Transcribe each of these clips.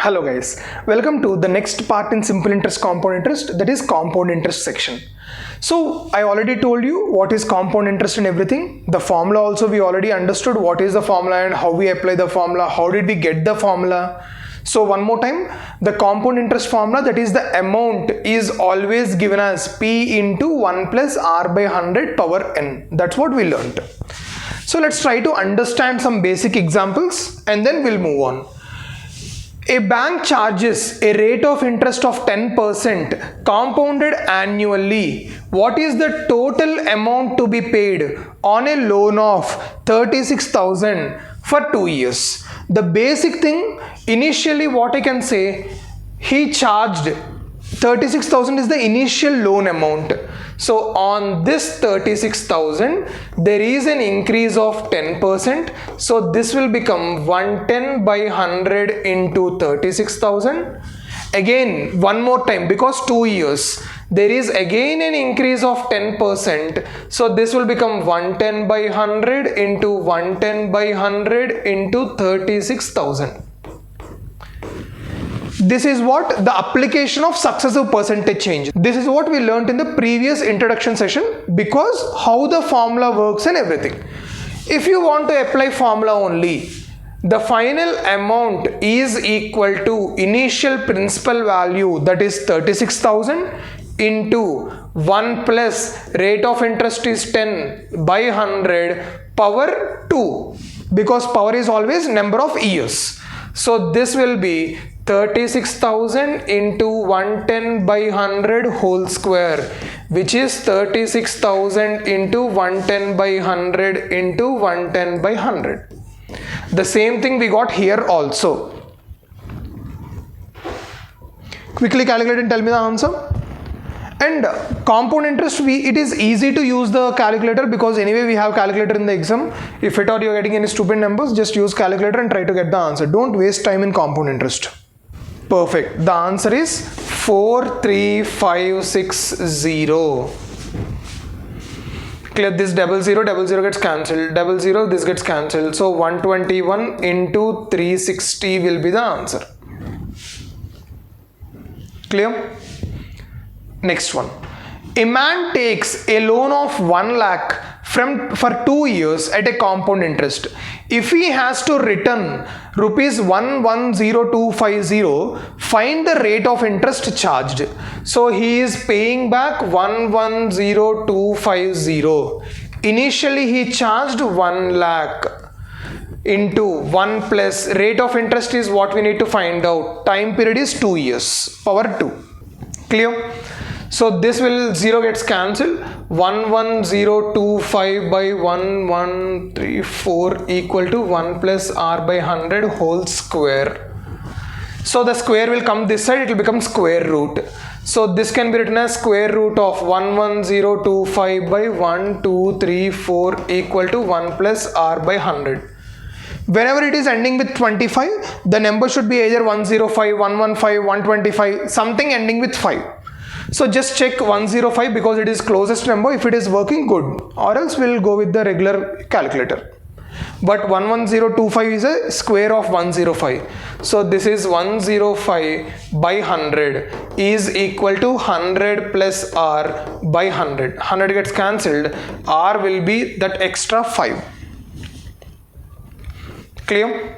Hello guys, welcome to the next part in simple interest compound interest, that is compound interest section. So I already told you what is compound interest and everything. The formula also we already understood what is the formula and how we apply the formula, how did we get the formula. So one more time, the compound interest formula, that is the amount is always given as P into 1 plus R by 100 power n. That's what we learned. So let's try to understand some basic examples and then we'll move on. A bank charges a rate of interest of 10% compounded annually. What is the total amount to be paid on a loan of 36,000 for 2 years? The basic thing, initially what I can say, he charged 36,000 is the initial loan amount. So on this 36,000 there is an increase of 10%. So this will become 110 by 100 into 36,000. Again one more time, because 2 years there is again an increase of 10%. So this will become 110 by 100 into 110 by 100 into 36,000. This is what the application of successive percentage change. This is what we learned in the previous introduction session, because how the formula works and everything. If you want to apply formula only, the final amount is equal to initial principal value, that is 36,000 into 1 plus rate of interest is 10 by 100 power 2, because power is always number of years. So this will be 36,000 into 110 by 100 whole square, which is 36,000 into 110 by 100 into 110 by 100. The same thing we got here also. Quickly calculate and tell me the answer. And compound interest, it is easy to use the calculator, because anyway we have calculator in the exam. If at all you are getting any stupid numbers, just use calculator and try to get the answer. Don't waste time in compound interest. Perfect. The answer is 43560. Clear. This double zero gets cancelled. Double zero, this gets cancelled. So 121 into 360 will be the answer. Clear? Next one. A man takes a loan of 1 lakh for 2 years at a compound interest. If he has to return rupees 110250, find the rate of interest charged. So he is paying back 110250. Initially he charged 1 lakh into 1 plus rate of interest is what we need to find out. Time period is 2 years, power 2. Clear? So this will 0 gets cancelled. 11025 by 1134 equal to 1 plus R by 100 whole square. So the square will come this side, it will become square root. So this can be written as square root of 11025 by 1234 equal to 1 plus R by 100. Whenever it is ending with 25, the number should be either 105, 115, 125, something ending with 5. So just check 105 because it is closest number. If it is working, good, or else we'll go with the regular calculator. But 11025 is a square of 105. So this is 105 by 100 is equal to 100 plus R by 100. 100 gets cancelled. R will be that extra 5. Clear?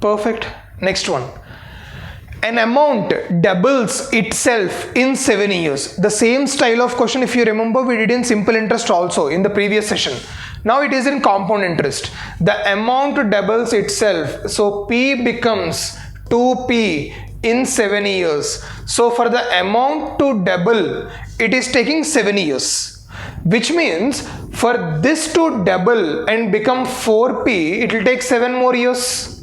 Perfect. Next one. An amount doubles itself in 7 years. The same style of question, if you remember, we did in simple interest also in the previous session. Now it is in compound interest. The amount doubles itself. So P becomes 2P in 7 years. So for the amount to double, it is taking 7 years. Which means for this to double and become 4P, it will take 7 more years.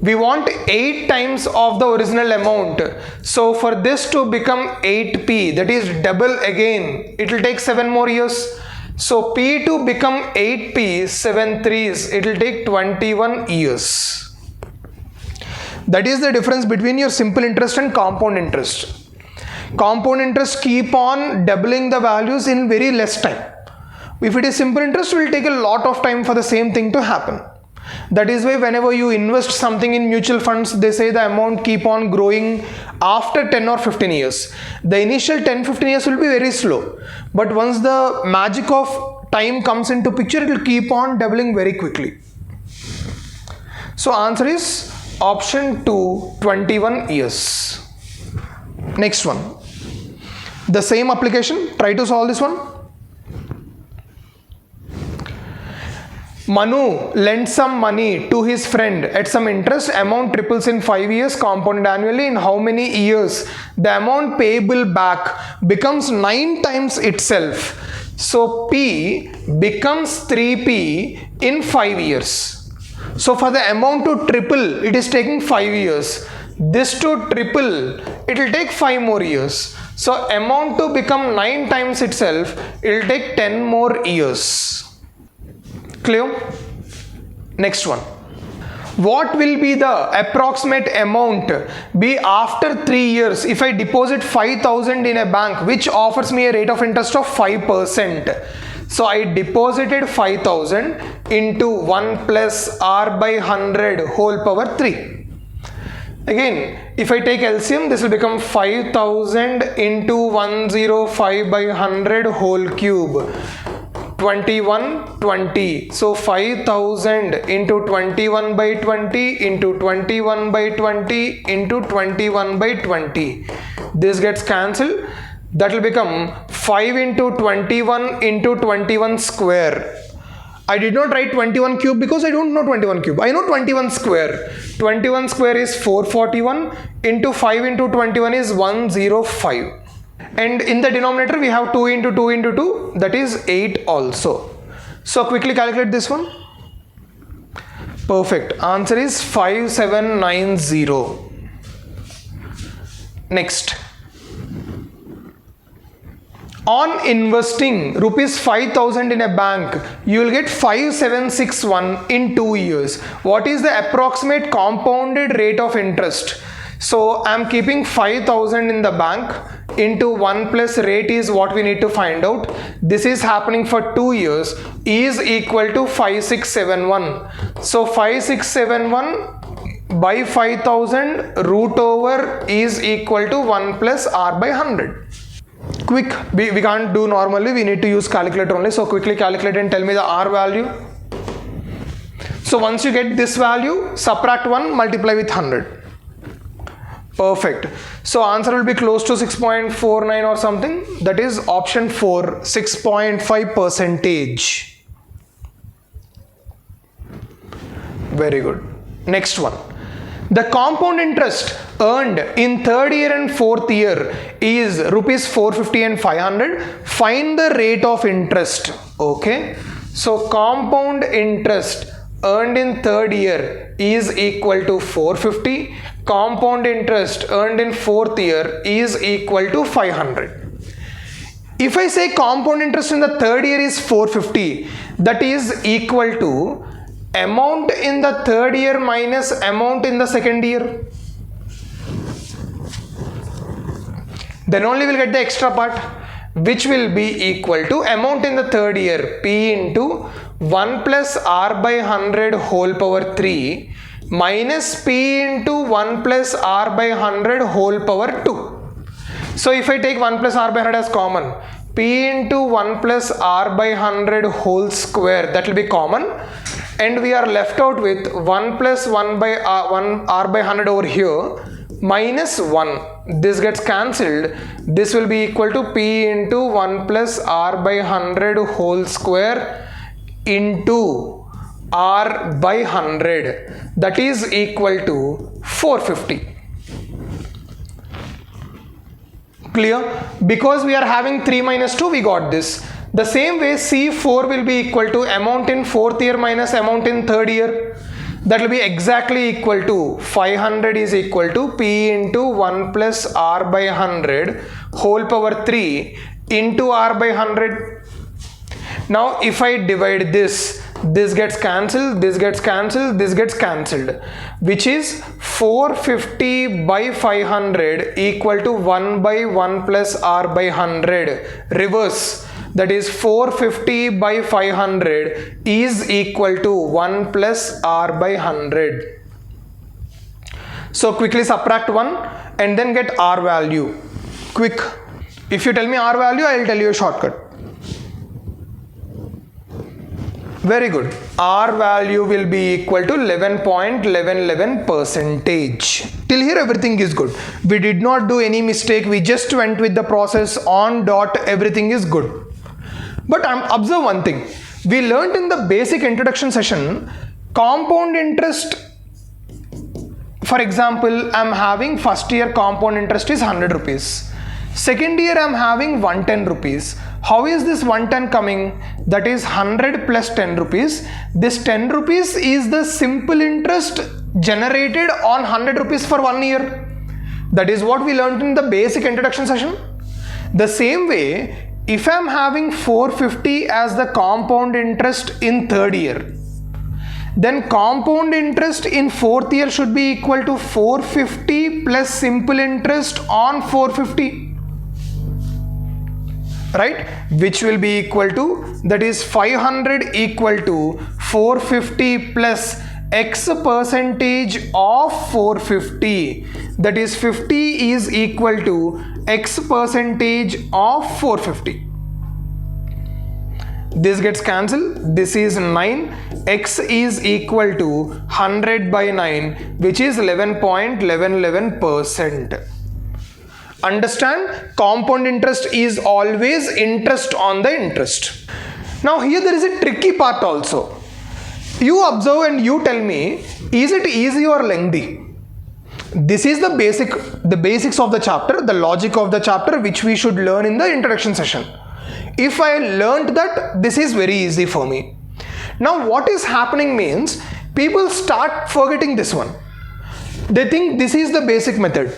We want 8 times of the original amount. So for this to become 8P, that is double again, it will take 7 more years. So P to become 8P, 7 threes, it will take 21 years. That is the difference between your simple interest and compound interest. Compound interest keep on doubling the values in very less time. If it is simple interest, it will take a lot of time for the same thing to happen. That is why whenever you invest something in mutual funds, they say the amount keep on growing after 10 or 15 years. The initial 10-15 years will be very slow, but once the magic of time comes into picture, it will keep on doubling very quickly. So answer is option 2, 21 years. Next one, the same application. Try to solve this one. Manu lent some money to his friend at some interest. Amount triples in 5 years, compounded annually. In how many years the amount payable back becomes 9 times itself? So P becomes 3P in 5 years. So for the amount to triple, it is taking 5 years. This to triple, it will take 5 more years. So amount to become 9 times itself, it will take 10 more years. Clear? Next one. What will be the approximate amount be after 3 years if I deposit 5,000 in a bank which offers me a rate of interest of 5%? So I deposited 5,000 into 1 plus r by 100 whole power 3. Again, if I take LCM, this will become 5,000 into 105 by 100 whole cube. 21, 20. So 5,000 into 21 by 20 into 21 by 20 into 21 by 20. This gets cancelled. That will become 5 into 21 into 21 square. I did not write 21 cube because I don't know 21 cube. I know 21 square. 21 square is 441 into 5 into 21 is 105. And in the denominator we have 2 into 2 into 2, that is 8 also. So quickly calculate this one. Perfect. Answer is 5790. Next. On investing rupees 5,000 in a bank, you will get 5761 in 2 years. What is the approximate compounded rate of interest? So I am keeping 5,000 in the bank into 1 plus rate is what we need to find out. This is happening for 2 years is equal to 5671. So 5671 by 5,000 root over is equal to 1 plus r by 100. Quick, we can't do normally, we need to use calculator only. So quickly calculate and tell me the r value. So once you get this value, subtract 1, multiply with 100. Perfect. So answer will be close to 6.49 or something. That is option 4, 6.5%. Very good. Next one. The compound interest earned in 3rd year and 4th year is rupees 450 and 500. Find the rate of interest. Okay. So compound interest earned in 3rd year is equal to 450. Compound interest earned in 4th year is equal to 500. If I say compound interest in the 3rd year is 450, that is equal to amount in the 3rd year minus amount in the 2nd year. Then only we'll get the extra part, which will be equal to amount in the 3rd year, P into 1 plus r by 100 whole power 3 minus P into 1 plus r by 100 whole power 2. So if I take 1 plus r by 100 as common, P into 1 plus r by 100 whole square, that will be common, and we are left out with 1 plus 1 by r by 100 over here minus 1. This gets cancelled. This will be equal to P into 1 plus r by 100 whole square into r by 100, that is equal to 450. Clear? Because we are having 3 minus 2, we got this. The same way C4 will be equal to amount in 4th year minus amount in 3rd year. That will be exactly equal to 500 is equal to P into 1 plus r by 100 whole power 3 into r by 100. Now if I divide this gets cancelled, this gets cancelled, this gets cancelled, which is 450 by 500 equal to 1 by 1 plus r by 100. Reverse. that is 450 by 500 is equal to 1 plus r by 100. So quickly subtract 1 and then get r value. Quick. If you tell me r value, I will tell you a shortcut. Very good. R value will be equal to 11.1111 percentage. Till here everything is good. We did not do any mistake. We just went with the process on dot. Everything is good. But observe one thing. We learned in the basic introduction session, compound interest. For example, I am having first year compound interest is 100 rupees. Second year I am having 110 rupees. How is this 110 coming? That is 100 plus 10 rupees. This 10 rupees is the simple interest generated on 100 rupees for 1 year. That is what we learned in the basic introduction session. The same way, if I am having 450 as the compound interest in third year, then compound interest in fourth year should be equal to 450 plus simple interest on 450. Right, which will be equal to, that is 500 equal to 450 plus x percentage of 450, that is 50 is equal to x percentage of 450. This gets cancelled. This is 9. X is equal to 100 by 9, which is 11.1111%. Understand, compound interest is always interest on the interest. Now here there is a tricky part also. You observe and you tell me, is it easy or lengthy? This is the basics of the chapter, the logic of the chapter, which we should learn in the introduction session. If I learned that, this is very easy for me. Now what is happening means, people start forgetting this one. They think this is the basic method.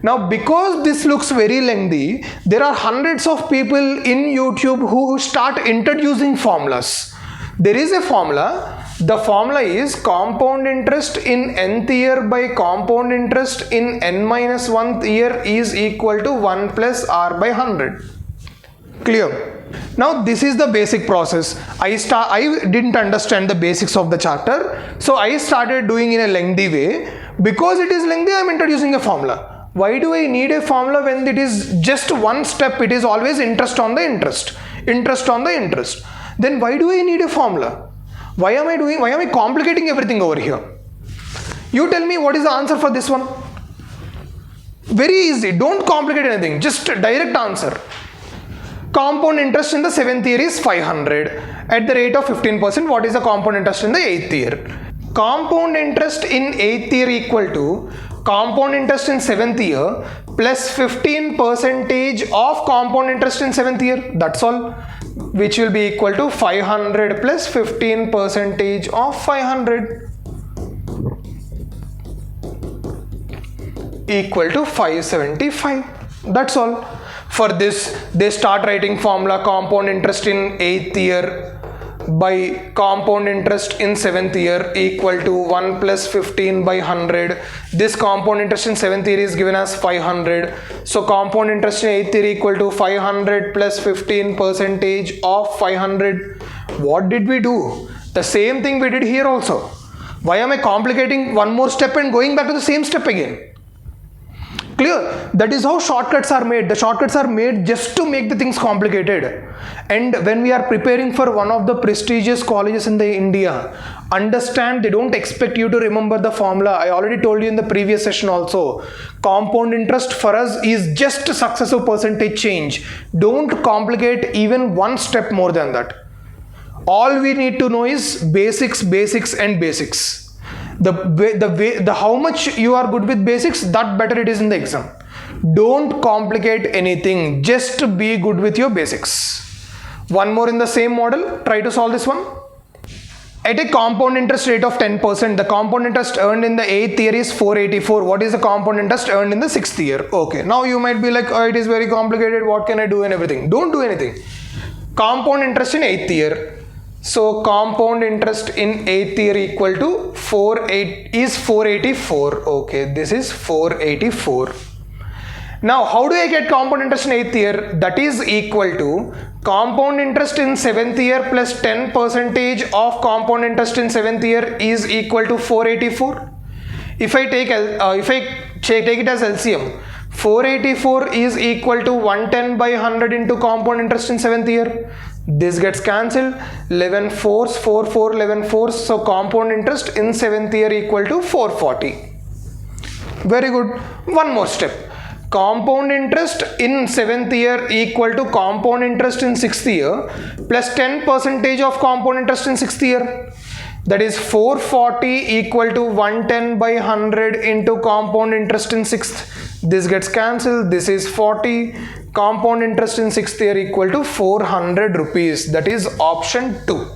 Now because this looks very lengthy, there are hundreds of people in YouTube who start introducing formulas. There is a formula. The formula is compound interest in nth year by compound interest in n-1th year is equal to 1 plus r by 100. Clear? Now this is the basic process. I didn't understand the basics of the chapter, so I started doing in a lengthy way. Because it is lengthy, I am introducing a formula. Why do I need a formula when it is just one step? It is always interest on the interest, interest on the interest. Then why do I need a formula? Why am I complicating everything over here? You tell me what is the answer for this one. Very easy. Don't complicate anything. Just direct answer. Compound interest in the 7th year is 500 at the rate of 15%. What is the compound interest in the 8th year? Compound interest in 8th year equal to compound interest in 7th year plus 15% of compound interest in 7th year. That's all. Which will be equal to 500 plus 15% of 500 equal to 575. That's all. For this, they start writing formula compound interest in 8th year by compound interest in 7th year equal to 1 plus 15 by 100. This compound interest in 7th year is given as 500. So compound interest in 8th year equal to 500 plus 15% of 500. What did we do? The same thing we did here also. Why am I complicating one more step and going back to the same step again? Clear? That is how shortcuts are made. The shortcuts are made just to make the things complicated. And when we are preparing for one of the prestigious colleges in India, understand, they don't expect you to remember the formula. I already told you in the previous session also. Compound interest for us is just successive percentage change. Don't complicate even one step more than that. All we need to know is basics, basics and basics. The how much you are good with basics, that better it is in the exam. Don't complicate anything, just be good with your basics. One more in the same model, try to solve this one. At a compound interest rate of 10%, the compound interest earned in the 8th year is 484. What is the compound interest earned in the 6th year? Okay, now you might be like, oh, it is very complicated, what can I do and everything. Don't do anything. Compound interest in 8th year. So compound interest in 8th year equal to 484. Okay, this is 484. Now, how do I get compound interest in 8th year? That is equal to compound interest in 7th year plus 10% of compound interest in 7th year is equal to 484. If I take it as LCM, 484 is equal to 110 by 100 into compound interest in 7th year. This gets cancelled. 11 4s, 4 4, 11 4s. So compound interest in 7th year equal to 440. Very good. One more step. Compound interest in 7th year equal to compound interest in 6th year plus 10% of compound interest in 6th year. That is 440 equal to 110 by 100 into compound interest in 6th. This gets cancelled. This is 40. Compound interest in 6th year equal to 400 rupees. That is option 2.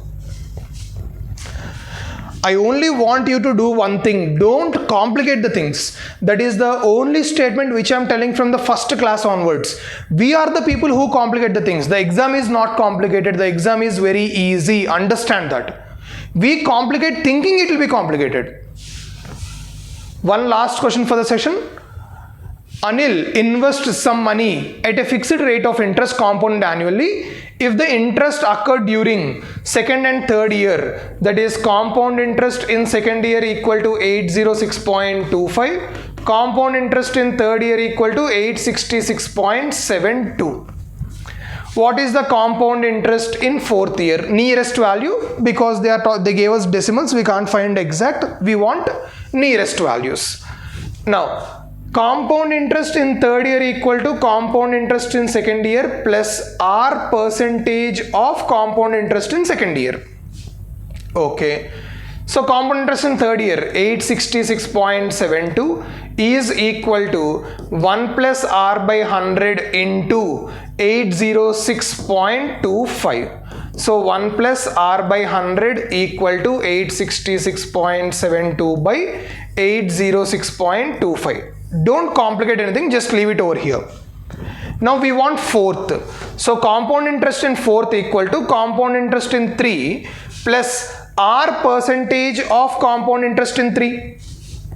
I only want you to do one thing. Don't complicate the things. That is the only statement which I am telling from the first class onwards. We are the people who complicate the things. The exam is not complicated. The exam is very easy. Understand that. We complicate thinking it will be complicated. One last question for the session. Anil invests some money at a fixed rate of interest compounded annually. If the interest occurred during second and third year, that is compound interest in second year equal to 806.25, compound interest in third year equal to 866.72. What is the compound interest in fourth year? Nearest value, because they gave us decimals, we can't find exact, we want nearest values. Now, compound interest in third year equal to compound interest in second year plus R percentage of compound interest in second year. Okay. So compound interest in third year 866.72 is equal to 1 plus R by 100 into 806.25. So 1 plus R by 100 equal to 866.72 by 806.25. Don't complicate anything, just leave it over here. Now we want fourth. So compound interest in fourth equal to compound interest in 3 plus R percentage of compound interest in 3.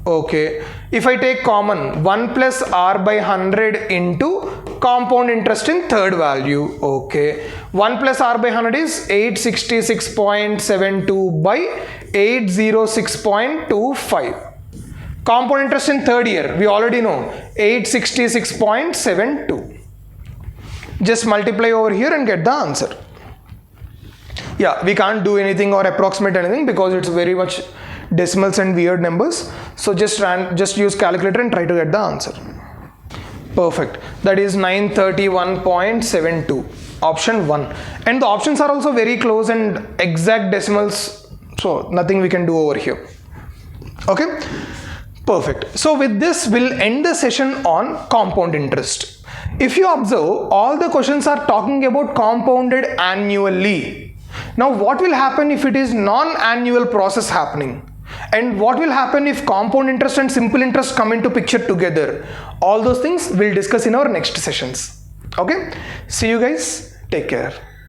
Okay. If I take common, 1 plus R by 100 into compound interest in third value. Okay. 1 plus R by 100 is 866.72 by 806.25. Compound interest in third year, we already know 866.72. Just multiply over here and get the answer. Yeah, we can't do anything or approximate anything because it's very much decimals and weird numbers. So just use calculator and try to get the answer. Perfect. That is 931.72. Option 1. And the options are also very close and exact decimals. So nothing we can do over here. Okay. Perfect. So with this, we'll end the session on compound interest. If you observe, all the questions are talking about compounded annually. Now, what will happen if it is non-annual process happening? And what will happen if compound interest and simple interest come into picture together? All those things we'll discuss in our next sessions. Okay? See you guys. Take care.